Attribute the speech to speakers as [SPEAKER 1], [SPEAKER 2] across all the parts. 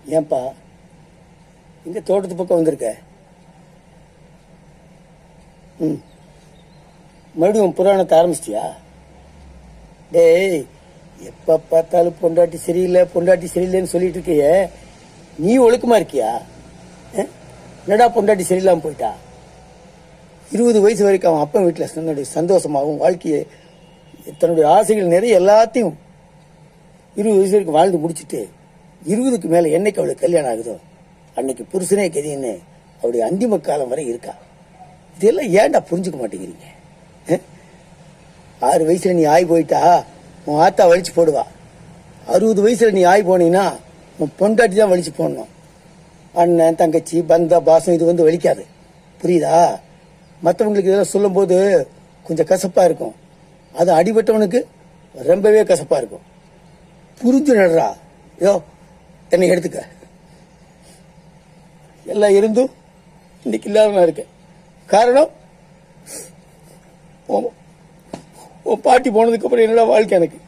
[SPEAKER 1] ஏன்பா இங்க தோட்டத்து பக்கம் வந்திருக்க? ம், மறுபடியும் புராணத்தை ஆரம்பிச்சிட்டியா? டேய், எப்ப பார்த்தாலும் பொண்டாட்டி சரியில்லை பொண்டாட்டி சரியில்லைன்னு சொல்லிட்டு இருக்கியே, நீ ஒழுக்கமா இருக்கியா? என்னடா பொண்டாட்டி சரியில்லாம போயிட்டா? 20 வயசு வரைக்கும் அவன் அப்பன் வீட்டில் தன்னுடைய சந்தோஷமாகவும் வாழ்க்கையை தன்னுடைய ஆசைகள் நிறைய எல்லாத்தையும் 20 வயசு வரைக்கும் வாழ்ந்து முடிச்சுட்டு 20க்கு மேல என்னைக்கு அவளுக்கு கல்யாணம் ஆகுதோ அன்னைக்கு புருஷனே கதின்னு அவருடைய அந்திம காலம் வரை இருக்கா. இதெல்லாம் ஏன்டா புரிஞ்சுக்க மாட்டேங்கிறீங்க? 6 வயசுல நீ ஆகி போயிட்டா உன் ஆத்தா வலிச்சு போடுவா. 60 வயசுல நீ ஆகி போனீங்கன்னா உன் பொண்டாட்டி தான் வலிச்சு போடணும். அண்ணன் தங்கச்சி பந்தா பாசம் இது வந்து வலிக்காது, புரியுதா? மற்றவங்களுக்கு இதெல்லாம் சொல்லும் போது கொஞ்சம் கசப்பா இருக்கும், அது அடிபட்டவனுக்கு ரொம்பவே கசப்பா இருக்கும். புரிஞ்சு நடுறா. யோ, என்னை எடுத்துக்க. எல்லாம் இருந்தும் இன்னைக்கு இல்லாத நான் இருக்கேன். காரணம் உன் பாட்டி போனதுக்கு அப்புறம் என்னடா வாழ்க்கை எனக்கு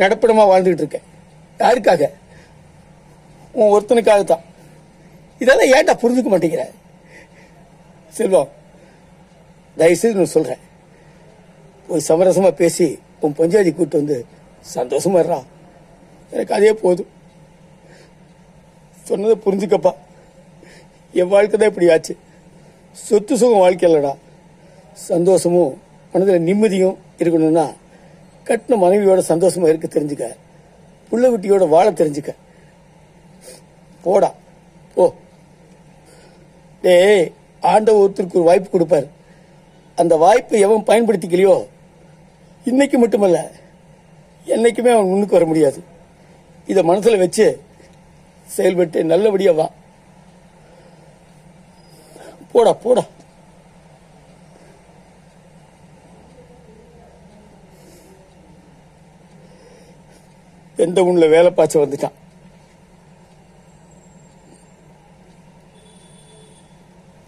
[SPEAKER 1] நடப்படமா வாழ்ந்துகிட்டு இருக்கேன். யாருக்காக? உன் ஒருத்தனுக்காகத்தான். இதெல்லாம் ஏன்டா புரிஞ்சுக்க மாட்டேங்கிற? செல்வம், தயவுசெய்து நான் சொல்றேன், போய் சமரசமா பேசி உன் பஞ்சாயத்தி கூட்டு வந்து சந்தோஷமா இருறா. எனக்கு அதே போதும். சொன்னதை புரிஞ்சுக்கப்பா. என் வாழ்க்கை தான் இப்படி ஆச்சு. சொத்து சுகம் வாழ்க்கை இல்லடா. சந்தோஷமும் மனதில் நிம்மதியும் இருக்கணும்னா கட்டின மனைவியோட சந்தோஷமா இருக்க தெரிஞ்சுக்க, புள்ள குட்டியோட வாழ தெரிஞ்சுக்க. போடா போ. டேய், ஆண்டவர் ஒருத்தருக்கு ஒரு வாய்ப்பு கொடுப்பாரு. அந்த வாய்ப்பை எவன் பயன்படுத்திக்கலையோ இன்னைக்கு மட்டுமல்ல என்னைக்குமே அவன் முன்னுக்கு வர முடியாது. இதை மனசுல வச்சு செயல்பட்டு நல்லபடியா வா. போடா போடா. எந்த உள்ள வேலை பாய்ச்ச வந்துட்டான்.